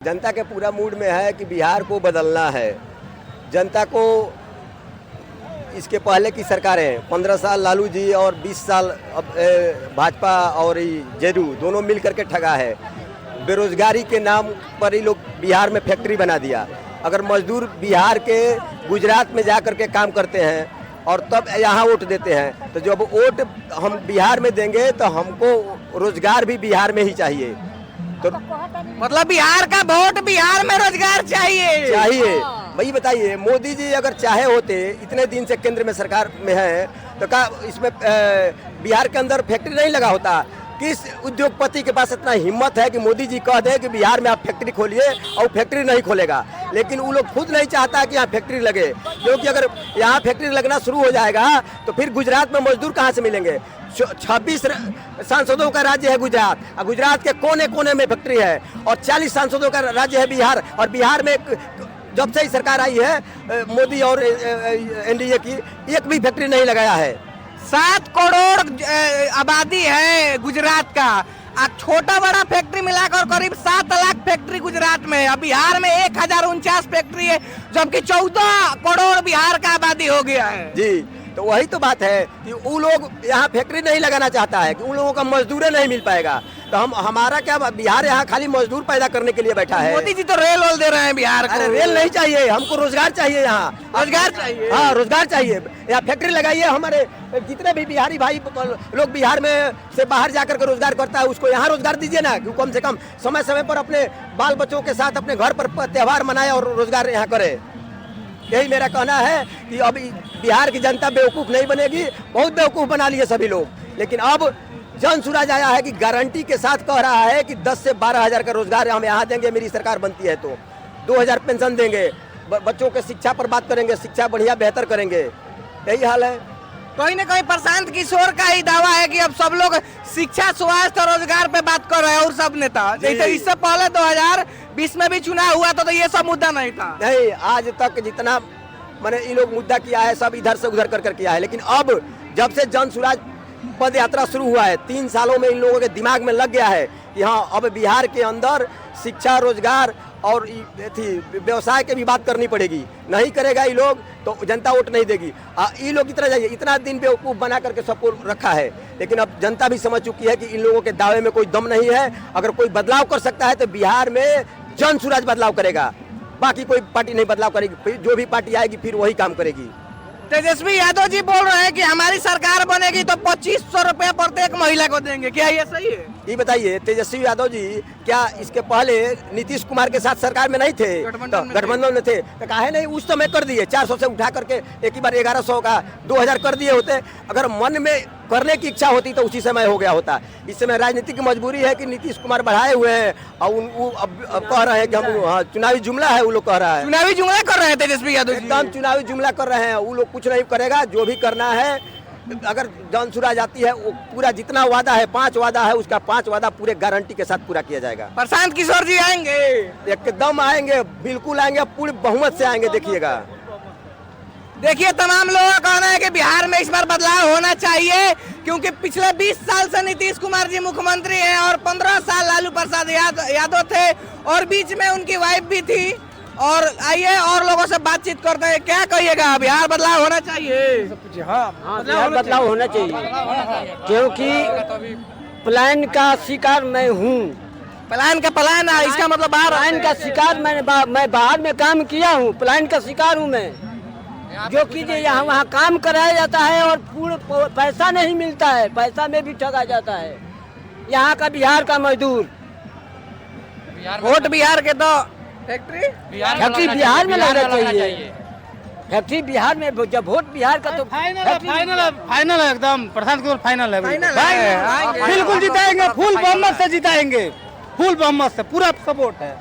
जनता के पूरा मूड में है कि बिहार को बदलना है। जनता को इसके पहले की सरकारें 15 साल लालू जी और 20 साल अब भाजपा और जेडीयू दोनों मिल करके ठगा है। बेरोजगारी के नाम पर ही लोग बिहार में फैक्ट्री बना दिया। अगर मजदूर बिहार के गुजरात में जा करके काम करते हैं और तब यहाँ वोट देते हैं, तो जब वोट हम बिहार में देंगे तो हमको रोजगार भी बिहार में ही चाहिए। तो मतलब बिहार का वोट, बिहार में रोजगार चाहिए। वही बताइए, मोदी जी अगर चाहे होते, इतने दिन से केंद्र में सरकार में है, तो क्या इसमें बिहार के अंदर फैक्ट्री नहीं लगा होता? किस उद्योगपति के पास इतना हिम्मत है कि मोदी जी कह दे कि बिहार में आप फैक्ट्री खोलिए, और फैक्ट्री नहीं खोलेगा? लेकिन वो लोग खुद नहीं चाहता कि यहाँ फैक्ट्री लगे, क्योंकि अगर यहाँ फैक्ट्री लगना शुरू हो जाएगा तो फिर गुजरात में मजदूर कहाँ से मिलेंगे? 26 सांसदों का राज्य है गुजरात, और गुजरात के कोने कोने में फैक्ट्री है, और 40 सांसदों का राज्य है बिहार, और बिहार में जब से ही सरकार आई है मोदी और एनडीए की, एक भी फैक्ट्री नहीं लगाया है। 7 करोड़ आबादी है गुजरात का, छोटा बड़ा फैक्ट्री मिलाकर करीब 7 लाख फैक्ट्री गुजरात में है। बिहार में 1049 फैक्ट्री है, जबकि 14 करोड़ बिहार का आबादी हो गया है। जी, तो वही तो बात है कि वो लोग यहाँ फैक्ट्री नहीं लगाना चाहता है कि उन लोगों का मजदूर नहीं मिल पाएगा। तो हमारा क्या, बिहार यहाँ खाली मजदूर पैदा करने के लिए बैठा है। मोदी जी तो रेल दे रहे हैं बिहार को। अरे रेल नहीं चाहिए, हमको रोजगार चाहिए। यहाँ रोजगार चाहिए। हाँ, रोजगार चाहिए। यहाँ फैक्ट्री लगाइए। हमारे जितने भी बिहारी भाई लोग बिहार में से बाहर जाकर के रोजगार करता है, उसको यहाँ रोजगार दीजिए ना, कि कम से कम समय समय पर अपने बाल बच्चों के साथ अपने घर पर त्योहार मनाए और रोजगार यहाँ करे। यही मेरा कहना है कि अभी बिहार की जनता बेवकूफ़ नहीं बनेगी। बहुत बेवकूफ़ बना लिए सभी लोग, लेकिन अब जन सुराज आया है कि गारंटी के साथ कह रहा है कि 10 से 12 हज़ार का रोजगार हम यहाँ देंगे, मेरी सरकार बनती है तो 2000 पेंशन देंगे, बच्चों के शिक्षा पर बात करेंगे, शिक्षा बढ़िया बेहतर करेंगे। यही हाल है। कहीं न कहीं प्रशांत किशोर का ही दावा है कि अब सब लोग शिक्षा, स्वास्थ्य और रोजगार पे बात कर रहे हैं, और सब नेता। जैसे इससे पहले 2020 में भी चुनाव हुआ तो ये सब मुद्दा नहीं था। नहीं, आज तक जितना मैंने ये लोग मुद्दा किया है सब इधर से उधर कर किया है, लेकिन अब जब से जन सुराज पद यात्रा शुरू हुआ है, 3 सालों में इन लोगों के दिमाग में लग गया है कि हाँ, अब बिहार के अंदर शिक्षा, रोजगार और व्यवसाय की भी बात करनी पड़ेगी। नहीं करेगा ये लोग तो जनता वोट नहीं देगी। ये लोग इतना दिन बेवकूफ़ बना करके सबको रखा है, लेकिन अब जनता भी समझ चुकी है कि इन लोगों के दावे में कोई दम नहीं है। अगर कोई बदलाव कर सकता है तो बिहार में जन सुराज बदलाव करेगा, बाकी कोई पार्टी नहीं बदलाव करेगी। फिर जो भी पार्टी आएगी फिर वही काम करेगी। तेजस्वी यादव जी बोल रहे हैं कि हमारी सरकार बनेगी तो 2500 रुपया प्रत्येक महिला को देंगे, क्या ये सही है? ये बताइए, तेजस्वी यादव जी क्या इसके पहले नीतीश कुमार के साथ सरकार में नहीं थे? गठबंधन में थे, तो काहे नहीं उस समय कर दिए? 400 से उठा करके एक ही बार 1100 का 2000 कर दिए होते। अगर मन में करने की इच्छा होती तो उसी समय हो गया होता। इस समय राजनीति की मजबूरी है कि नीतीश कुमार बढ़ाए हुए हैं, और वो अब कह रहे हैं कि हम चुनावी जुमला है। वो लोग कह रहा है चुनावी जुमला कर रहे हैं तेजस्वी यादव जी, एकदम चुनावी जुमला कर रहे हैं। वो लोग कुछ नहीं करेगा, जो भी करना है अगर जन सुराज आती है वो पूरा जितना वादा है, 5 वादा है, उसका 5 वादा पूरे गारंटी के साथ पूरा किया जाएगा। प्रशांत किशोर जी आएंगे, एकदम आएंगे, बिल्कुल आएंगे, पूरी बहुमत से आएंगे। देखिए तमाम लोगों का कहना है कि बिहार में इस बार बदलाव होना चाहिए, क्योंकि पिछले 20 साल से नीतीश कुमार जी मुख्यमंत्री हैं और 15 साल लालू प्रसाद यादव थे, और बीच में उनकी वाइफ भी थी। और आइए और लोगों से बातचीत करते हैं। क्या कहिएगा, बिहार बदलाव होना चाहिए? हाँ, बिहार बदलाव होना चाहिए, क्योंकि प्लान का शिकार मैं हूँ। प्लान है, इसका मतलब प्लान का शिकार मैं बाहर में काम किया हूँ, प्लान का शिकार हूँ मैं। जो कि यहाँ वहाँ काम कराया जाता है और पूरा पैसा नहीं मिलता है, पैसा में भी ठगा जाता है यहाँ का बिहार का मजदूर। वोट बिहार के तो फैक्ट्री बिहार में लगना चाहिए। फैक्ट्री बिहार में, जब वोट बिहार का तो फाइनल है एकदम। प्रशांत किशोर फाइनल है, बिल्कुल जिताएंगे, फुल बहुमत से जिताएंगे, फुल बहुमत से पूरा सपोर्ट है।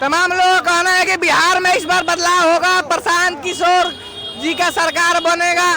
तमाम लोगों का कहना है कि बिहार में इस बार बदलाव होगा, प्रशांत किशोर जी का सरकार बनेगा।